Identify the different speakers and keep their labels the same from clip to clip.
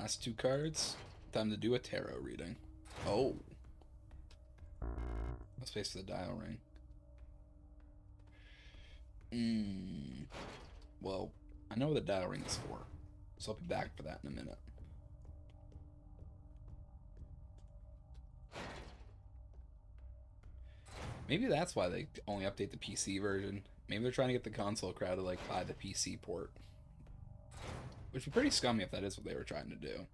Speaker 1: last two cards. Time to do a tarot reading. Oh. Let's face the dial ring. Well, I know what the dial ring is for, so I'll be back for that in a minute. Maybe that's why they only update the PC version. Maybe they're trying to get the console crowd to like buy the PC port. Which would be pretty scummy if that is what they were trying to do.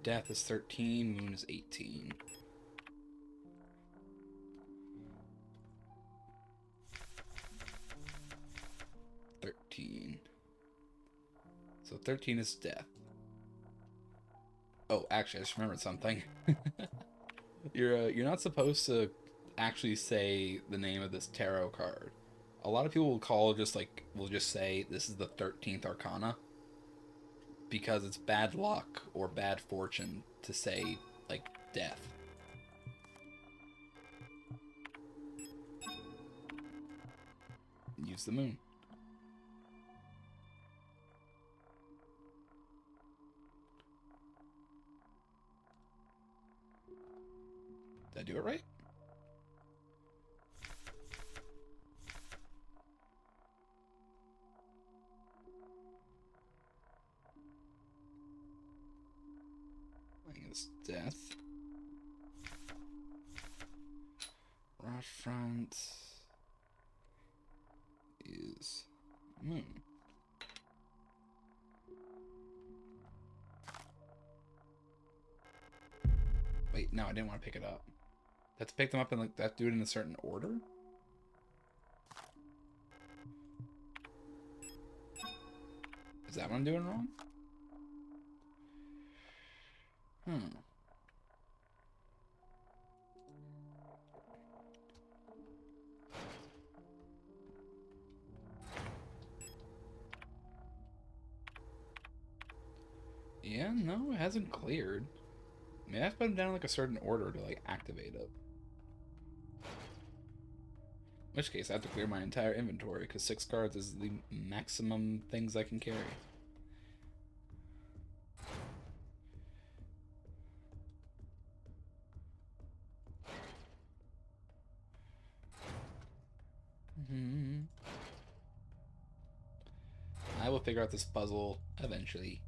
Speaker 1: Death is 13, Moon is 18. So 13 is death. Oh, actually, I just remembered something. You're not supposed to actually say the name of this tarot card. A lot of people will just say this is the 13th Arcana because it's bad luck or bad fortune to say like death. Use the moon. Did I do it right? I think it's death. Rotfront is moon. Wait, no, I didn't want to pick it up. That's pick them up and like that. Do it in a certain order. Is that what I'm doing wrong? Yeah, no, it hasn't cleared. Maybe I have to put them down in like a certain order to like activate it. In which case, I have to clear my entire inventory because 6 cards is the maximum things I can carry. I will figure out this puzzle eventually.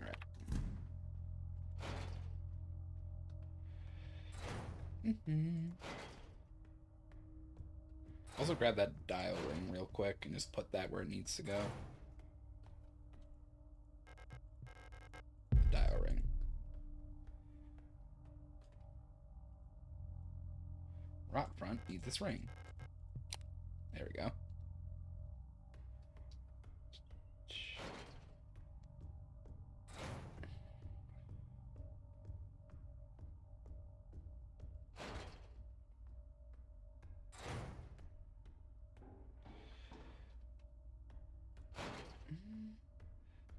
Speaker 1: Alright. Also grab that dial ring real quick and just put that where it needs to go. Dial ring. Rotfront needs this ring. There we go.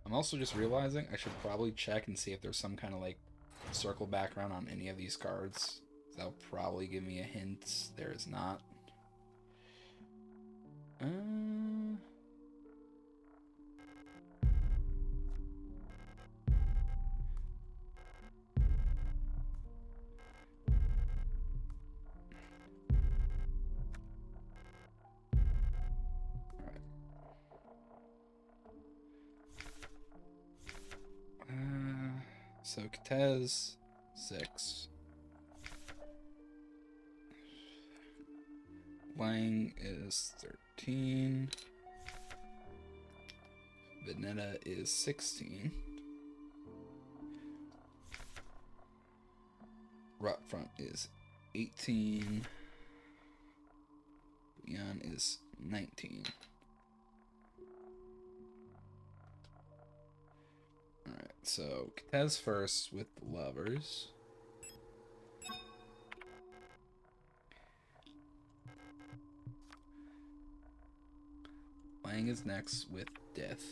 Speaker 1: I'm also just realizing I should probably check and see if there's some kind of like circle background on any of these cards. That'll probably give me a hint. There is not. So Katez 6. Lang is 13. Veneta is 16. Rotfront is 18. Beyond is 19. Alright, so Katez first with the lovers. Lang is next with death.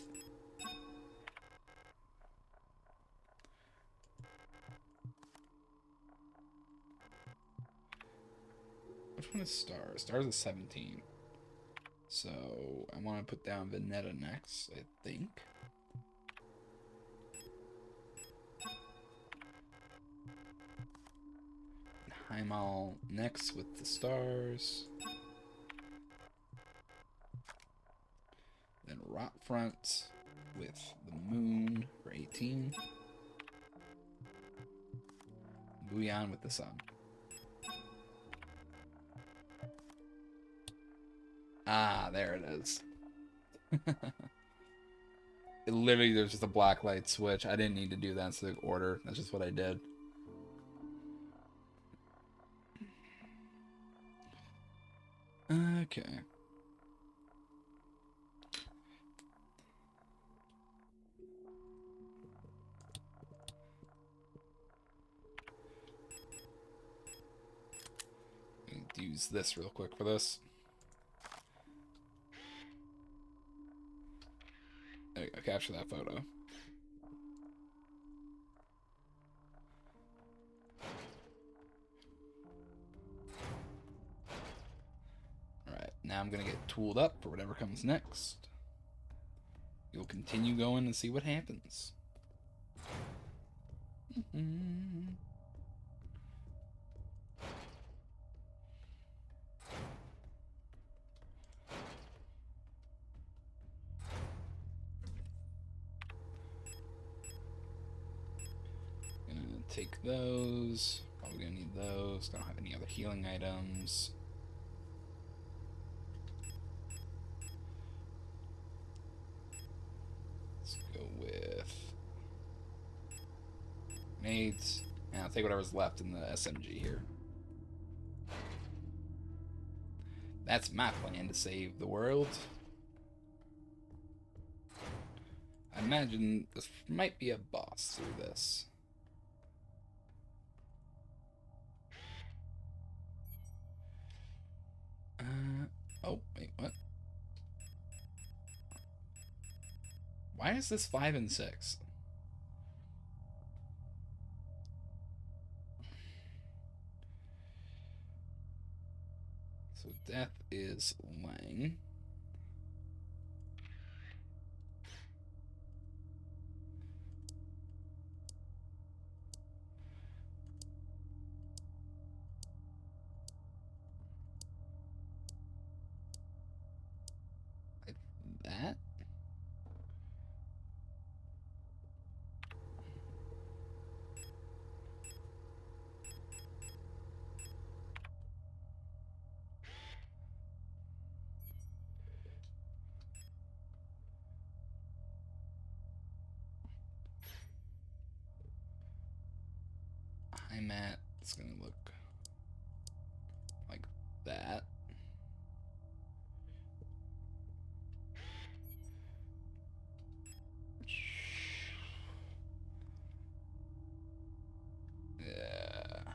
Speaker 1: Which one is Stars? Stars is 17. So I want to put down Veneta next, I think. Heimal next with the Stars. Then Rotfront with the Moon for 18. Bouillon with the Sun. Ah, there it is. It literally, there's just a black light switch. I didn't need to do that in specific order. That's just what I did. Okay. Use this real quick for this. There you go, capture that photo. Alright, now I'm gonna get tooled up for whatever comes next. You'll continue going and see what happens. Gonna take those. Probably gonna need those. Don't have any other healing items. Let's go with grenades. And I'll take whatever's left in the SMG here. That's my plan to save the world. I imagine this might be a boss through this. Oh, wait, what? Why is this 5 and 6? So death is Lang. Like that. I'm at, it's gonna look like that. Yeah.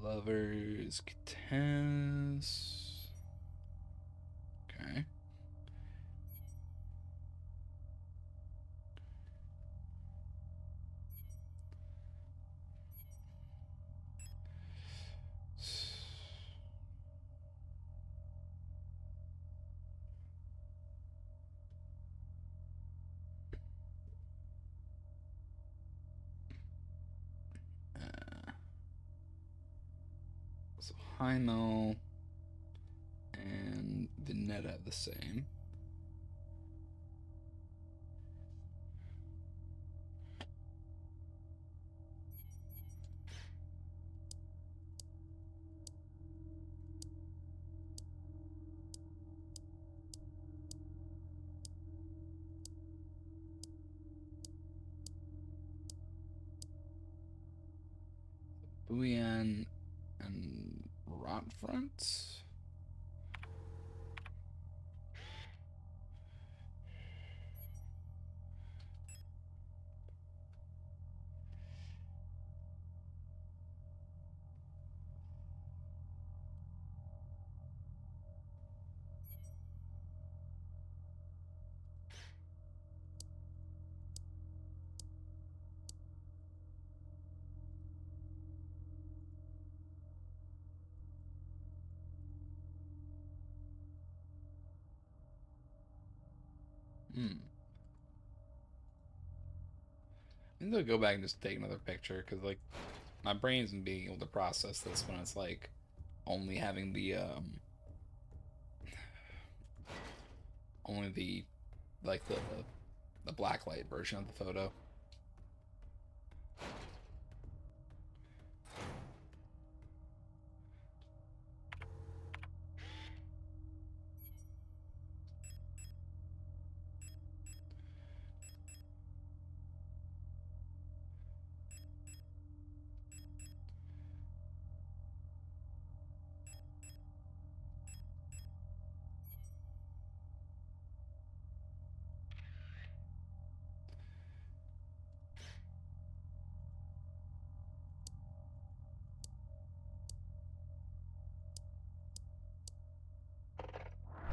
Speaker 1: Lovers, Katens. Okay. So Heimel and Veneta the same. Huyen and Rotfront. I think I'll go back and just take another picture because, like, my brain isn't being able to process this when it's like only having only the like the blacklight version of the photo.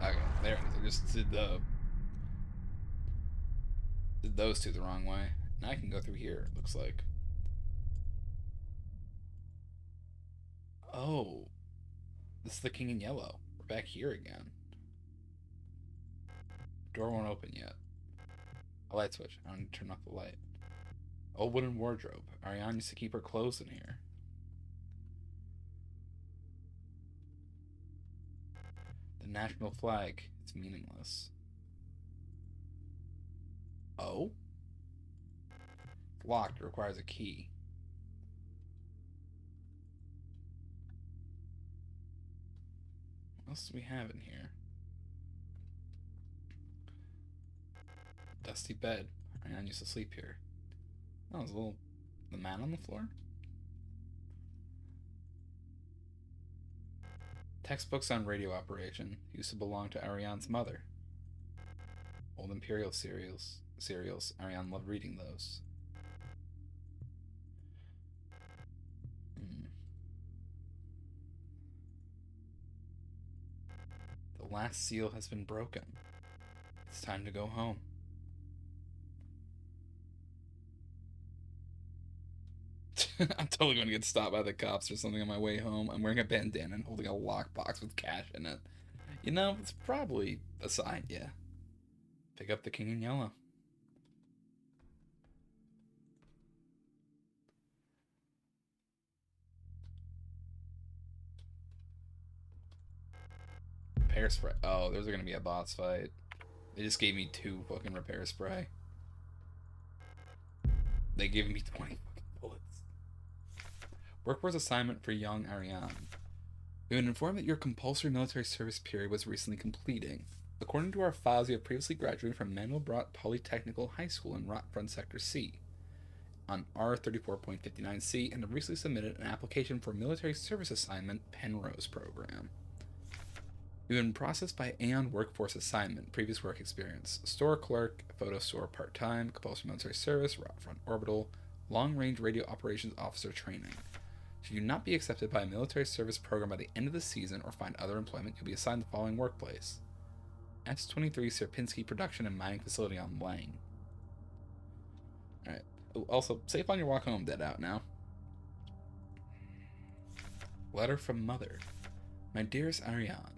Speaker 1: Okay, there it is. I just did those two the wrong way. Now I can go through here. It looks like. Oh, this is the king in yellow. We're back here again. Door won't open yet. A light switch. I don't need to turn off the light. Old wooden wardrobe. Ariane used to keep her clothes in here. The national flag. It's meaningless. Oh? It's locked. It requires a key. What else do we have in here? Dusty bed. Ariane used to sleep here. Oh, there's the man on the floor? Textbooks on radio operation. Used to belong to Ariane's mother. Old Imperial cereals. Ariane loved reading those. The last seal has been broken. It's time to go home. I'm totally going to get stopped by the cops or something on my way home. I'm wearing a bandana and holding a lockbox with cash in it. You know, it's probably a sign, yeah. Pick up the king in yellow. Repair spray. Oh, there's going to be a boss fight. They just gave me 2 fucking repair spray. They gave me 20 fucking bullets. Workforce assignment for young Ariane. We've been informed that your compulsory military service period was recently completing. According to our files, you have previously graduated from Mandelbrot Polytechnical High School in Rotfront Sector C on R34.59C and have recently submitted an application for military service assignment Penrose program. You've been processed by Aeon Workforce Assignment, previous work experience, store clerk, photo store part-time, compulsory military service, Rotfront Orbital, long-range radio operations officer training. Should you not be accepted by a military service program by the end of the season or find other employment, you'll be assigned the following workplace. S-23 Sierpinski Production and Mining Facility on Lang. Alright. Also, safe on your walk home, dead out now. Letter from Mother. My dearest Ariane,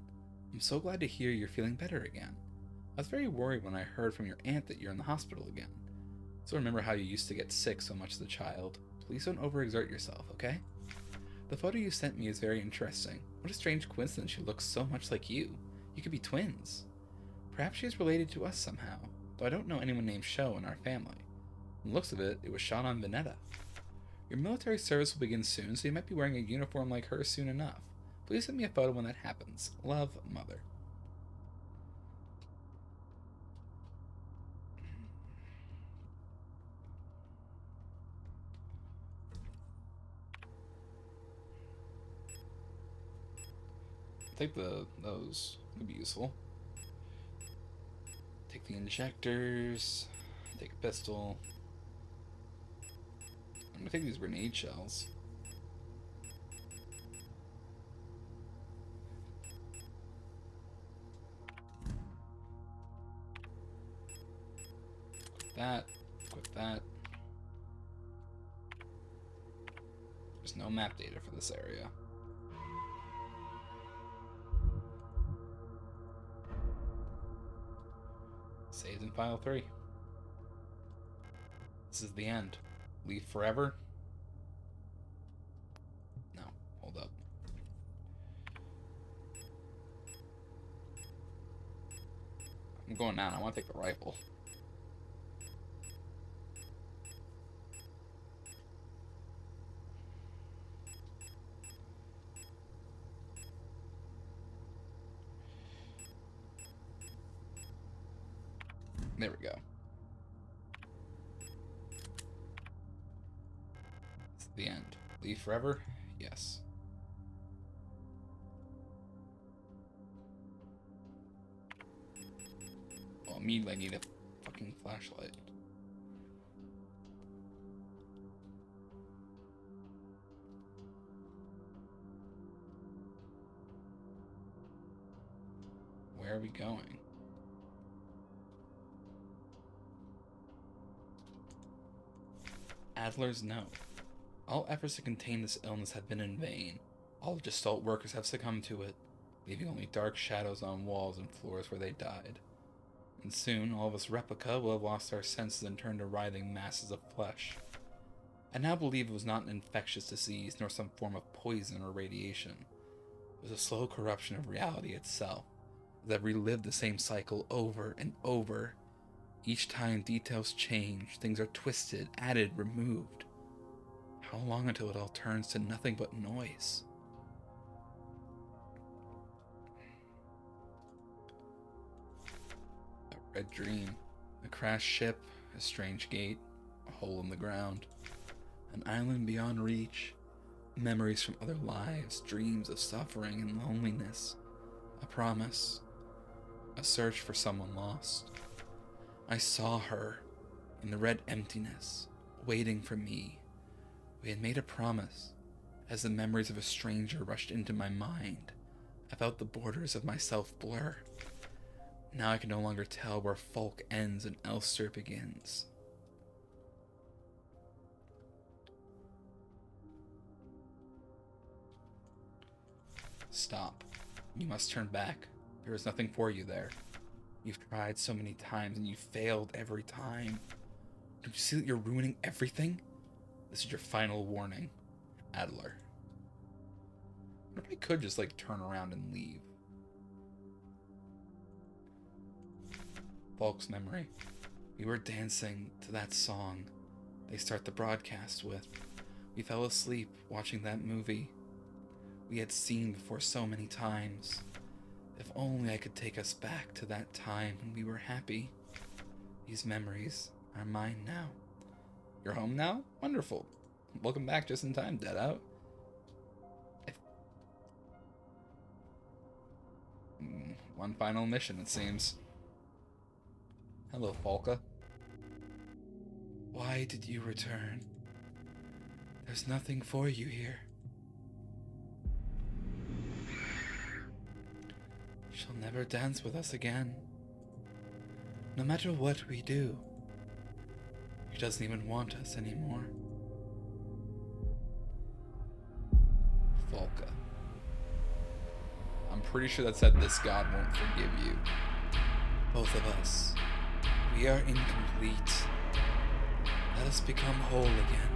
Speaker 1: I'm so glad to hear you're feeling better again. I was very worried when I heard from your aunt that you're in the hospital again. So remember how you used to get sick so much as a child. Please don't overexert yourself, okay? The photo you sent me is very interesting. What a strange coincidence she looks so much like you. You could be twins. Perhaps she is related to us somehow, though I don't know anyone named Sho in our family. From the looks of it, it was shot on Veneta. Your military service will begin soon, so you might be wearing a uniform like her soon enough. Please send me a photo when that happens. Love, Mother. Take those. Could be useful. Take the injectors. Take a pistol. I'm gonna take these grenade shells. Equip that. There's no map data for this area. Saved in file 3. This is the end. Leave forever? No, hold up. I'm going down. I want to take the rifle. There we go. It's the end. Leave forever? Yes. Oh, immediately I need a fucking flashlight. Where are we going? Adler's note. All efforts to contain this illness have been in vain. All Gestalt workers have succumbed to it, leaving only dark shadows on walls and floors where they died. And soon, all of us Replica will have lost our senses and turned to writhing masses of flesh. I now believe it was not an infectious disease, nor some form of poison or radiation. It was a slow corruption of reality itself, that relived the same cycle over and over. Each time details change, things are twisted, added, removed. How long until it all turns to nothing but noise? A red dream, a crashed ship, a strange gate, a hole in the ground, an island beyond reach, memories from other lives, dreams of suffering and loneliness, a promise, a search for someone lost. I saw her in the red emptiness, waiting for me. We had made a promise. As the memories of a stranger rushed into my mind, I felt the borders of myself blur. Now I can no longer tell where Folk ends and Elster begins. Stop. You must turn back. There is nothing for you there. You've tried so many times and you failed every time. Don't you see that you're ruining everything? This is your final warning, Adler. What if I could just turn around and leave? Falk's memory. We were dancing to that song they start the broadcast with. We fell asleep watching that movie we had seen before so many times. If only I could take us back to that time when we were happy. These memories are mine now. You're home now? Wonderful. Welcome back just in time, Dead Out. One final mission, it seems. Hello, Falka. Why did you return? There's nothing for you here. She'll never dance with us again. No matter what we do, she doesn't even want us anymore. Falka. I'm pretty sure that said this god won't forgive you. Both of us. We are incomplete. Let us become whole again.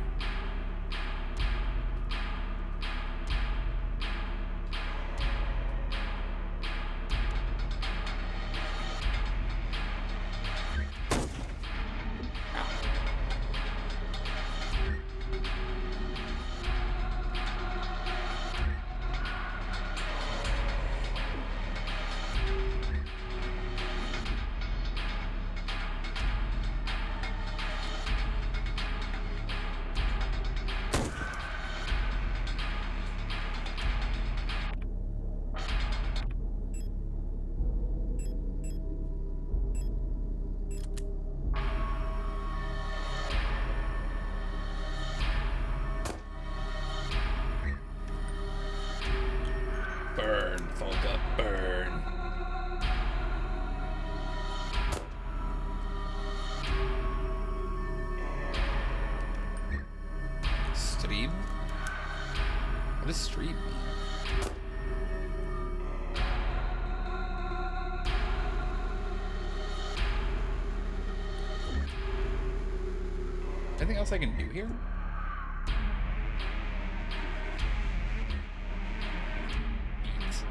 Speaker 1: Anything else I can do here? Eat.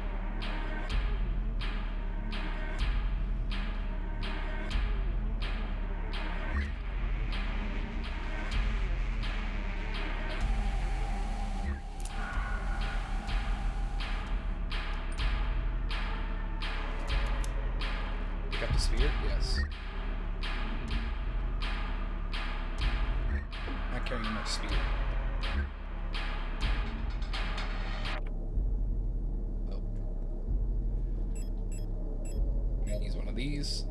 Speaker 1: Pick up the sphere? Yes. Not carrying much speed. Oh. I'm gonna use one of these.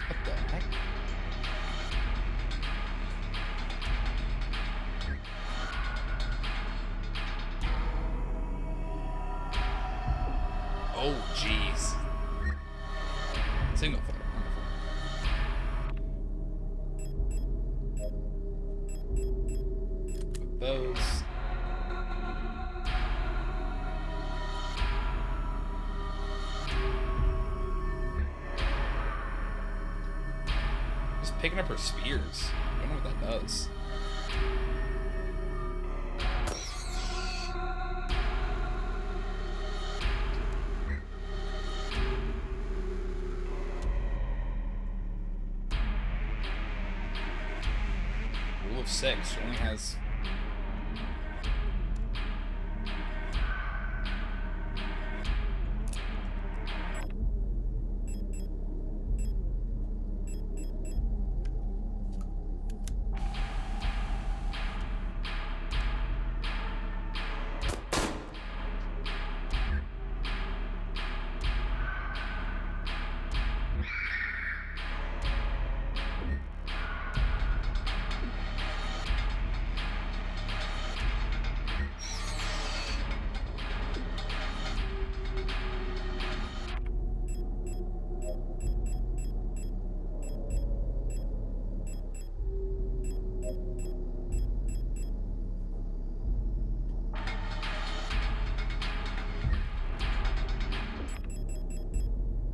Speaker 1: What the heck? Oh, jeez. Signal fire. Wonderful. With those. Just picking up her spears. I don't know what that does. Rule of 6 only has.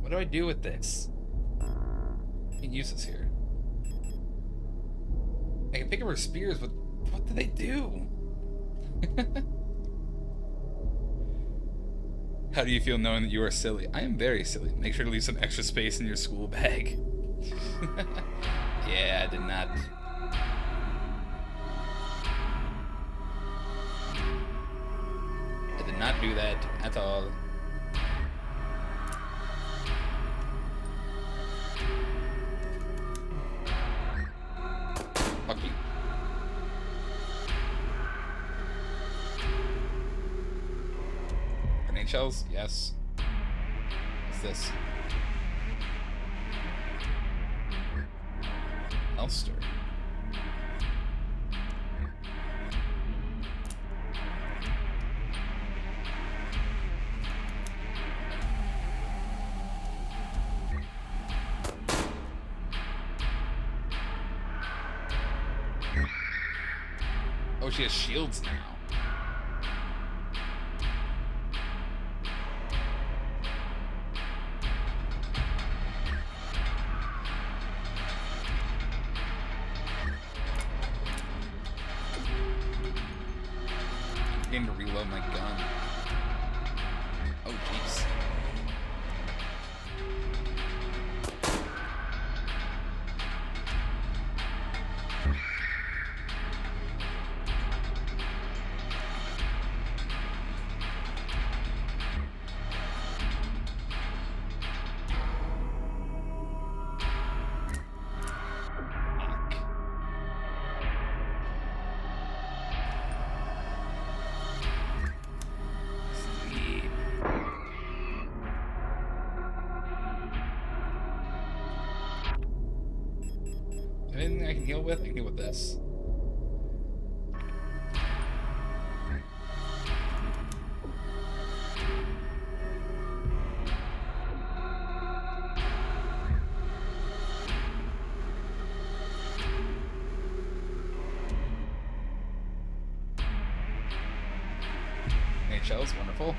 Speaker 1: What do I do with this? I can use this here. I can pick up her spears, but what do they do? How do you feel knowing that you are silly? I am very silly. Make sure to leave some extra space in your school bag. Yeah, I did not. I did not do that at all. Fuck you. Grenade shells? Yes. What's this? LSTR. Oh, she has shields now. I'm getting to reload my gun. Oh, jeez. Anything I can heal with? I can heal with this. shells, wonderful.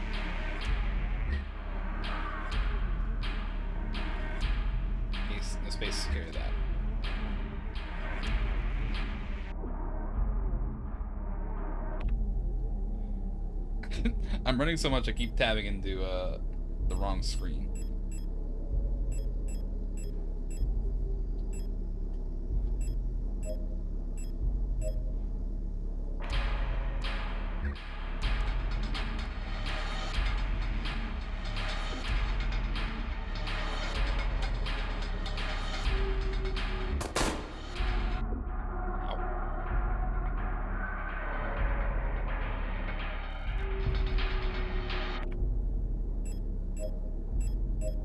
Speaker 1: No space to carry that. I'm running so much I keep tabbing into the wrong screen.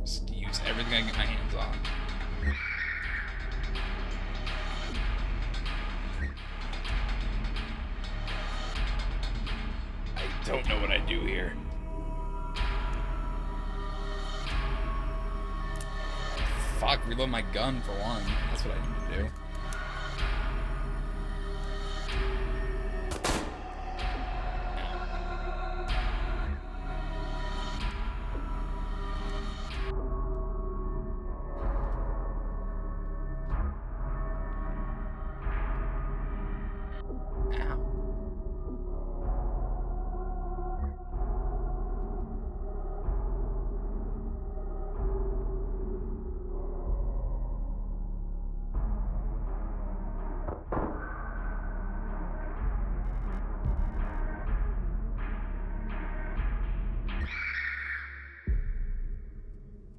Speaker 1: Just use everything I can get my hands on. I don't know what I do here. Fuck, reload my gun for one. That's what I need to do.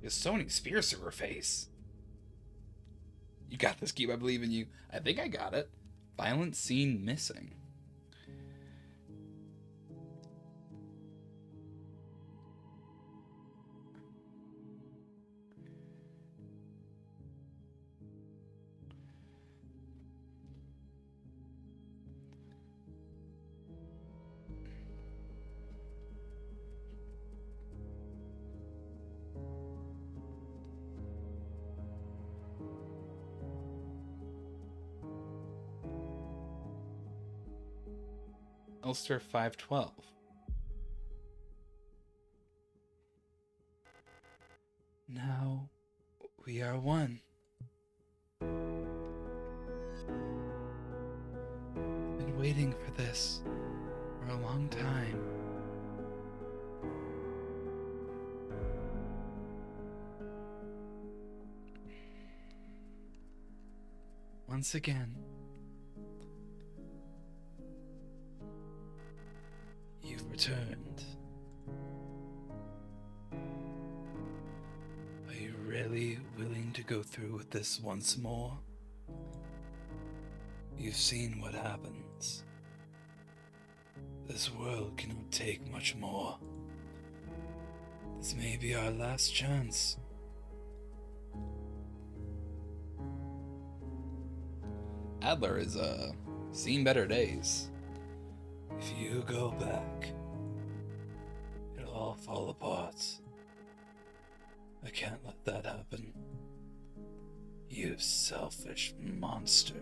Speaker 1: There's so many spears through her face. You got this, Cube. I believe in you. I think I got it. Violent scene missing. LSTR 512. Now we are one. Been waiting for this for a long time. Once again, you've returned. Are you really willing to go through with this once more? You've seen what happens. This world cannot take much more. This may be our last chance. Adler is seen better days. If you go back, it'll all fall apart. I can't let that happen. You selfish monster.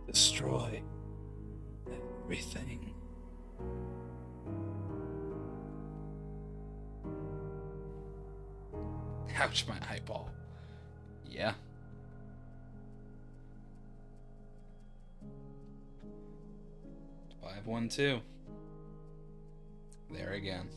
Speaker 1: Destroy everything. Ouch, my eyeball. Yeah. Five, 1, 2. There again.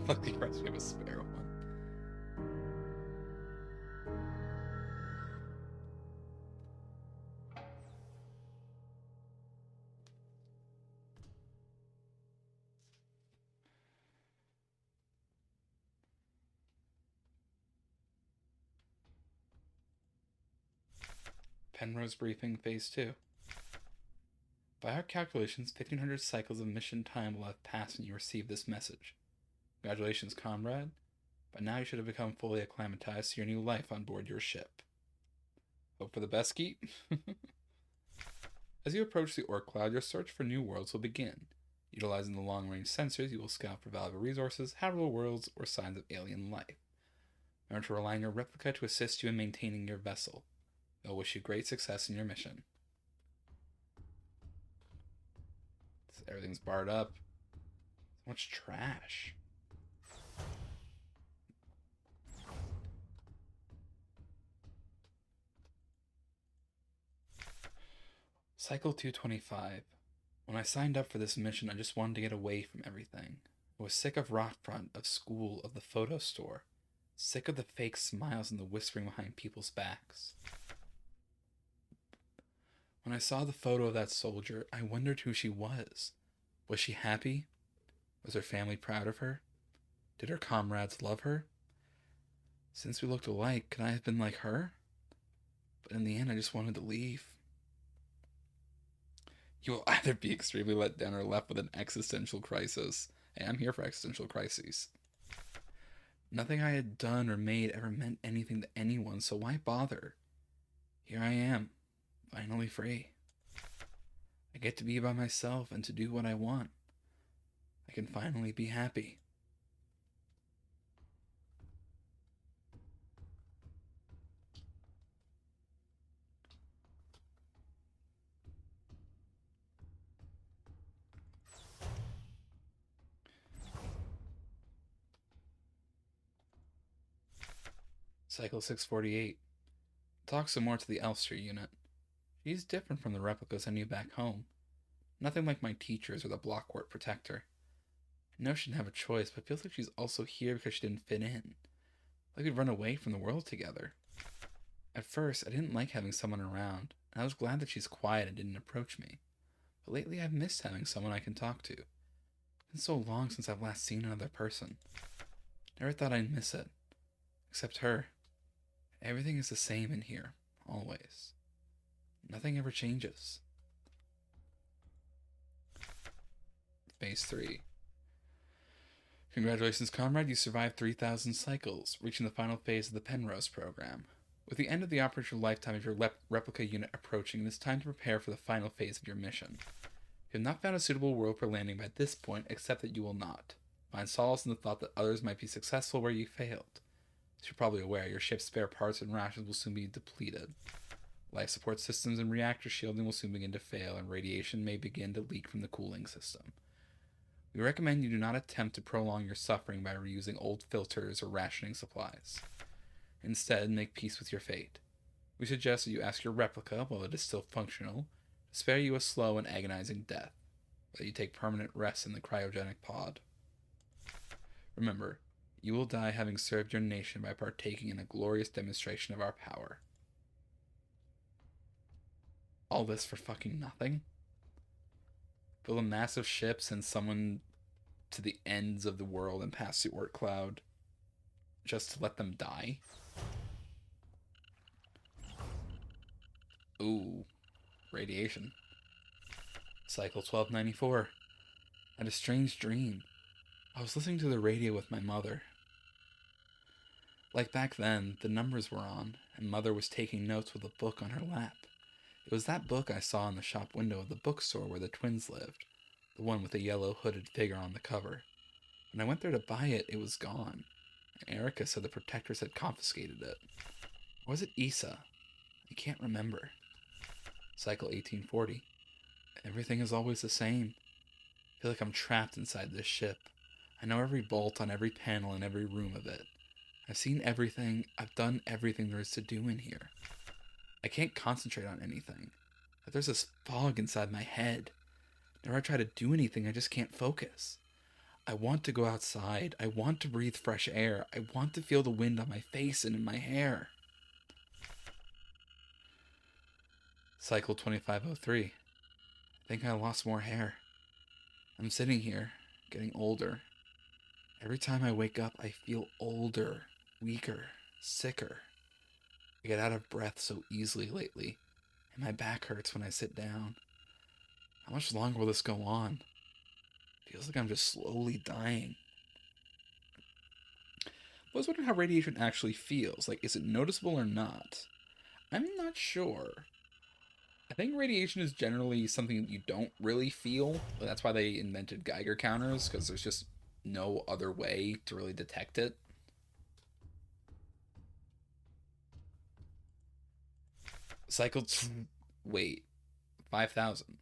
Speaker 1: Lucky for us, we have a spare one. Penrose Briefing Phase 2. By our calculations, 1,500 cycles of mission time will have passed when you receive this message. Congratulations, comrade. By now you should have become fully acclimatized to your new life on board your ship. Hope for the best, Geet. As you approach the Orc Cloud, your search for new worlds will begin. Utilizing the long-range sensors, you will scout for valuable resources, habitable worlds, or signs of alien life. Remember to rely on your Replica to assist you in maintaining your vessel. They'll wish you great success in your mission. Everything's barred up. So much trash. Cycle 225. When I signed up for this mission, I just wanted to get away from everything. I was sick of Rotfront, of school, of the photo store. Sick of the fake smiles and the whispering behind people's backs. When I saw the photo of that soldier, I wondered who she was. Was she happy? Was her family proud of her? Did her comrades love her? Since we looked alike, could I have been like her? But in the end, I just wanted to leave. You will either be extremely let down or left with an existential crisis. Hey, I'm here for existential crises. Nothing I had done or made ever meant anything to anyone, so why bother? Here I am, finally free. I get to be by myself and to do what I want. I can finally be happy. Cycle 648. Talk some more to the LSTR unit. She's different from the replicas I knew back home. Nothing like my teachers or the Blockwork Protector. I know she didn't have a choice, but feels like she's also here because she didn't fit in. Like we'd run away from the world together. At first, I didn't like having someone around, and I was glad that she's quiet and didn't approach me. But lately I've missed having someone I can talk to. It's been so long since I've last seen another person. Never thought I'd miss it. Except her. Everything is the same in here, always. Nothing ever changes. Phase 3. Congratulations, comrade, you survived 3,000 cycles, reaching the final phase of the Penrose program. With the end of the operational lifetime of your replica unit approaching, it is time to prepare for the final phase of your mission. You have not found a suitable world for landing by this point, except that you will not. Find solace in the thought that others might be successful where you failed. As you're probably aware, your ship's spare parts and rations will soon be depleted. Life support systems and reactor shielding will soon begin to fail, and radiation may begin to leak from the cooling system. We recommend you do not attempt to prolong your suffering by reusing old filters or rationing supplies. Instead, make peace with your fate. We suggest that you ask your replica, while it is still functional, to spare you a slow and agonizing death, or that you take permanent rest in the cryogenic pod. Remember, you will die having served your nation by partaking in a glorious demonstration of our power. All this for fucking nothing? Build a massive ship, send someone to the ends of the world and pass the Orc Cloud just to let them die? Ooh, radiation. Cycle 1294. I had a strange dream. I was listening to the radio with my mother. Like back then, the numbers were on, and Mother was taking notes with a book on her lap. It was that book I saw in the shop window of the bookstore where the twins lived, the one with the yellow hooded figure on the cover. When I went there to buy it, it was gone, and Erica said the protectors had confiscated it. Or was it Issa? I can't remember. Cycle 1840. Everything is always the same. I feel like I'm trapped inside this ship. I know every bolt on every panel in every room of it. I've seen everything. I've done everything there is to do in here. I can't concentrate on anything. Like there's this fog inside my head. Whenever I try to do anything, I just can't focus. I want to go outside. I want to breathe fresh air. I want to feel the wind on my face and in my hair. Cycle 2503. I think I lost more hair. I'm sitting here, getting older. Every time I wake up, I feel older, weaker, sicker. I get out of breath so easily lately. and my back hurts when I sit down. How much longer will this go on? Feels like I'm just slowly dying. I was wondering how radiation actually feels. Like, is it noticeable or not? I'm not sure. I think radiation is generally something that you don't really feel. That's why they invented Geiger counters, because there's just no other way to really detect it. Cycle... Wait. 5,000.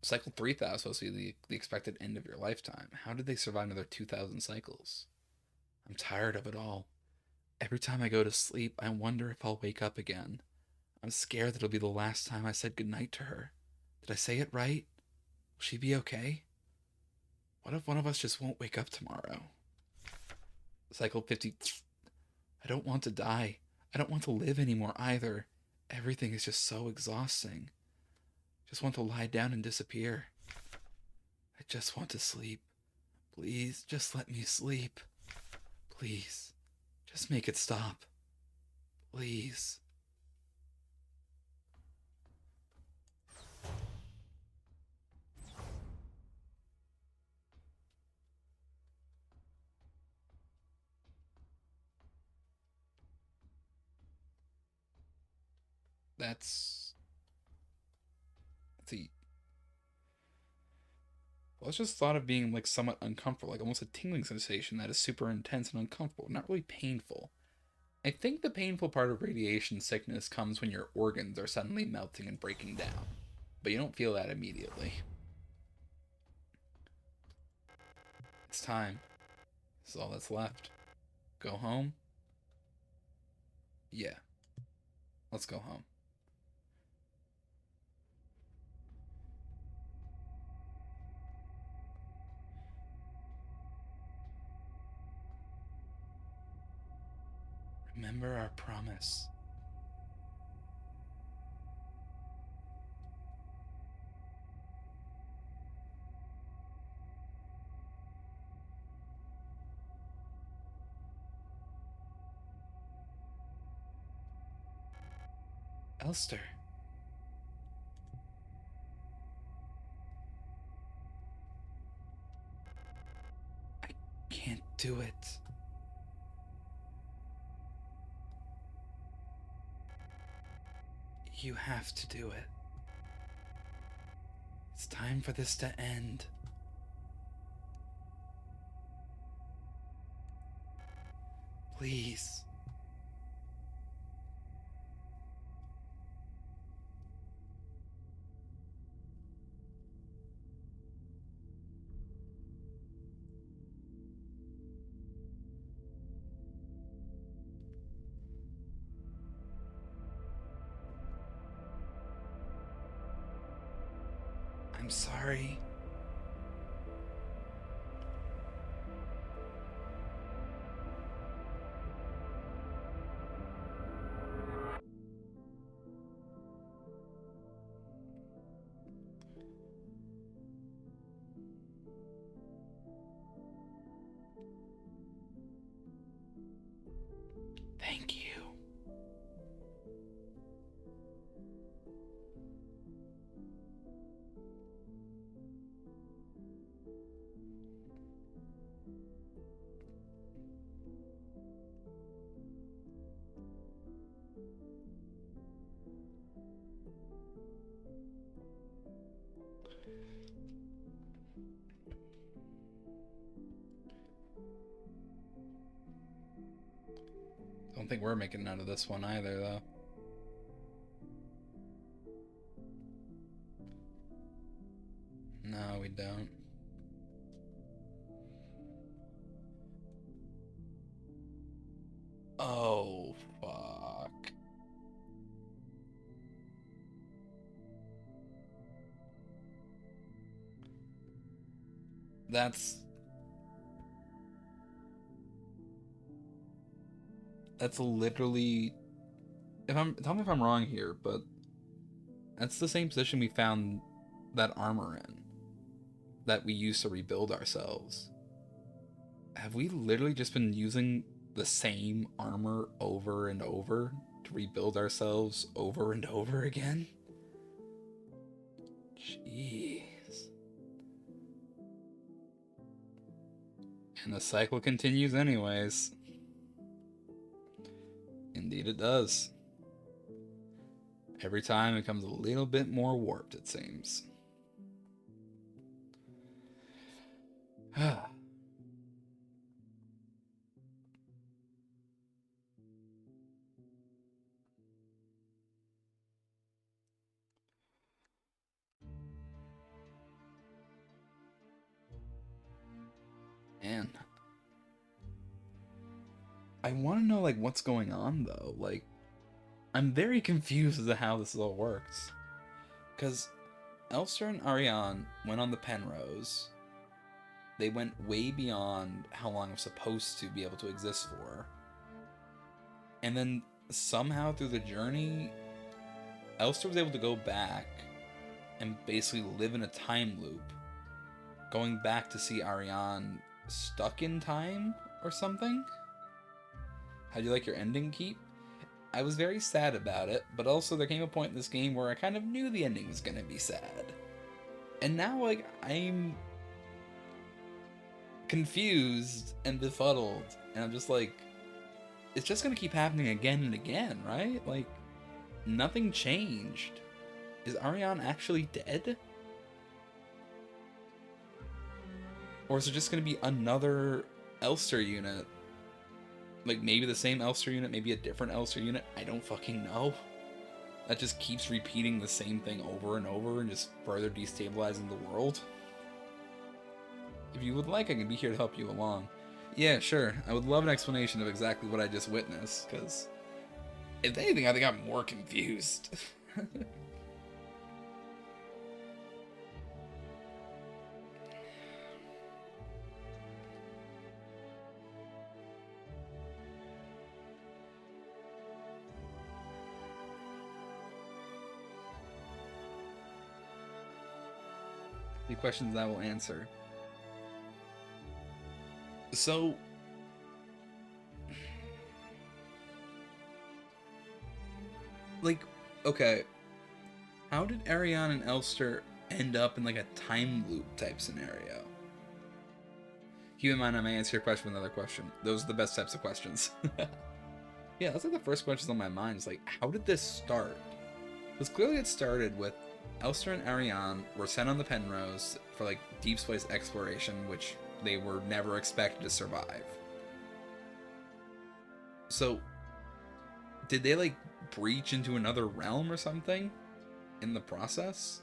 Speaker 1: Cycle 3,000 is supposed to be the expected end of your lifetime. How did they survive another 2,000 cycles? I'm tired of it all. Every time I go to sleep, I wonder if I'll wake up again. I'm scared that it'll be the last time I said goodnight to her. Did I say it right? Will she be okay? What if one of us just won't wake up tomorrow? Cycle 50. I don't want to die. I don't want to live anymore either. Everything is just so exhausting. Just want to lie down and disappear. I just want to sleep. Please, just let me sleep. Please, just make it stop. Please. That's the... Well, it's just thought of being like somewhat uncomfortable, like almost a tingling sensation that is super intense and uncomfortable, not really painful. I think the painful part of radiation sickness comes when your organs are suddenly melting and breaking down, but you don't feel that immediately. It's time. This is all that's left. Go home? Yeah, let's go home. Remember our promise. Elster. I can't do it. You have to do it. It's time for this to end. Please. I'm sorry. Thank you. Don't think we're making none of this one either, though. No, we don't. Oh, fuck. That's... That's literally... Tell me if I'm wrong here, but... That's the same position we found that armor in. That we used to rebuild ourselves. Have we literally just been using the same armor over and over to rebuild ourselves over and over again? Jeez. And the cycle continues anyways. Indeed it does. Every time it becomes a little bit more warped, it seems. Man. I want to know, like, what's going on, though. Like, I'm very confused as to how this all works. Because Elster and Ariane went on the Penrose. They went way beyond how long it was supposed to be able to exist for. And then somehow through the journey, Elster was able to go back and basically live in a time loop, going back to see Ariane stuck in time or something. How'd you like your ending, Keep? I was very sad about it, but also there came a point in this game where I kind of knew the ending was gonna be sad. And now, like, I'm confused and befuddled, and I'm just like, it's just gonna keep happening again and again, right? Like, nothing changed. Is Ariane actually dead? Or is it just gonna be another Elster unit? Like, maybe the same Elster unit, maybe a different Elster unit, I don't fucking know. That just keeps repeating the same thing over and over and just further destabilizing the world. If you would like, I can be here to help you along. Yeah, sure. I would love an explanation of exactly what I just witnessed, because if anything, I think I'm more confused. The questions I will answer. So, like, okay, how did Ariane and Elster end up in like a time loop type scenario? Keep in mind, I may answer your question with another question. Those are the best types of questions. Yeah, that's like the first question on my mind. Is like, how did this start? Because clearly it started with Elster and Ariane were sent on the Penrose for like deep space exploration, which they were never expected to survive. So, did they like breach into another realm or something in the process?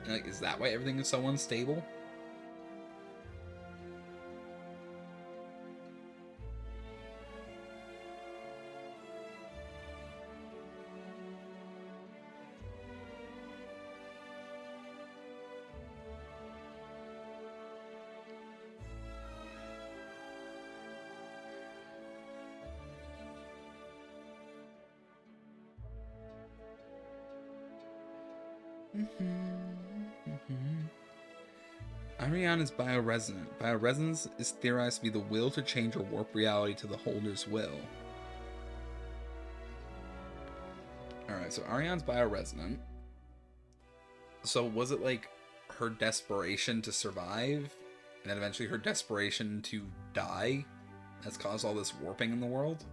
Speaker 1: And, like, is that why everything is so unstable? Ariane is bioresonant. Bioresonance is theorized to be the will to change or warp reality to the holder's will. Alright, so Ariane's bioresonant. So was it like her desperation to survive, and then eventually her desperation to die has caused all this warping in the world?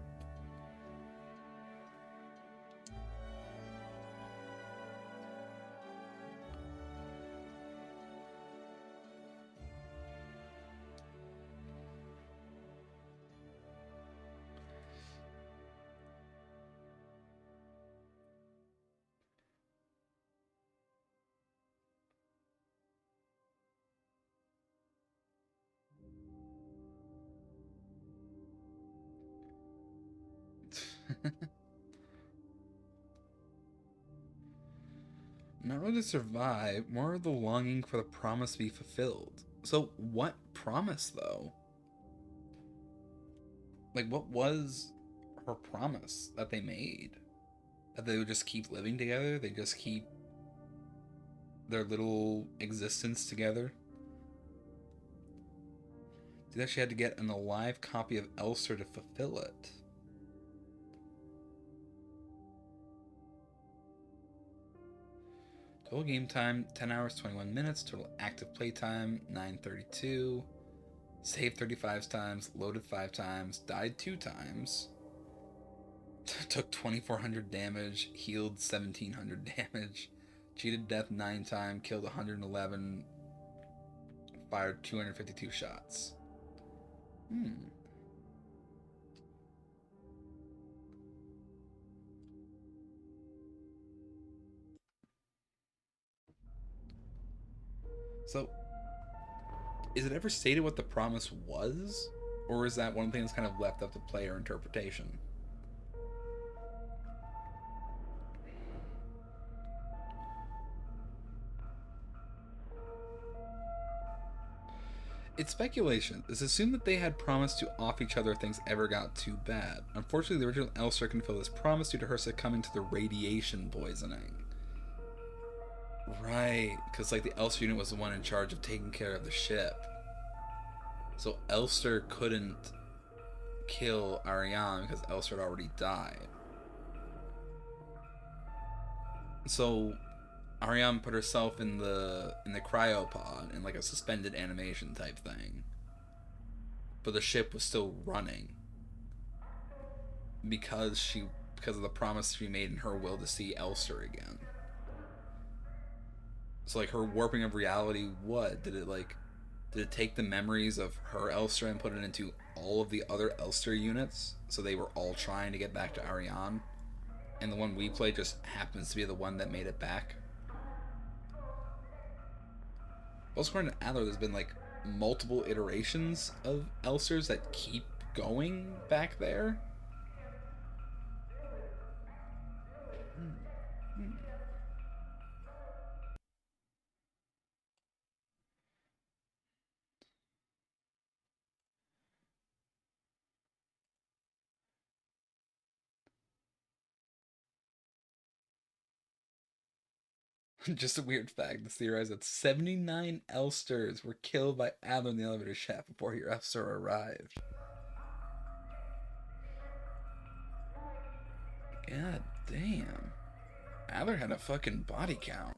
Speaker 1: Not really to survive, more the longing for the promise to be fulfilled. So, what promise, though? Like, what was her promise that they made? That they would just keep living together? They just keep their little existence together? They actually had to get an alive copy of Elster to fulfill it. Total game time 10 hours 21 minutes. Total active play time 9:32. Saved 35 times, loaded 5 times, died 2 times. Took 2,400 damage, healed 1,700 damage, cheated death 9 times, killed 111, fired 252 shots. So, is it ever stated what the promise was? Or is that one thing that's kind of left up to player interpretation? It's speculation. It's assumed that they had promised to off each other if things ever got too bad. Unfortunately, the original Elster can fulfill this promise due to her succumbing to the radiation poisoning. Right, because like the Elster unit was the one in charge of taking care of the ship. So Elster couldn't kill Ariane because Elster had already died. So Ariane put herself in the cryopod in like a suspended animation type thing. But the ship was still running because of the promise she made in her will to see Elster again. So like her warping of reality, what did it take the memories of her Elster and put it into all of the other Elster units, so they were all trying to get back to Ariane, and the one we play just happens to be the one that made it back? Also, according to Adler, there's been like multiple iterations of Elsters that keep going back there. Just a weird fact. It's theorized that 79 Elsters were killed by Adler in the elevator shaft before your Elster arrived. God damn. Adler had a fucking body count.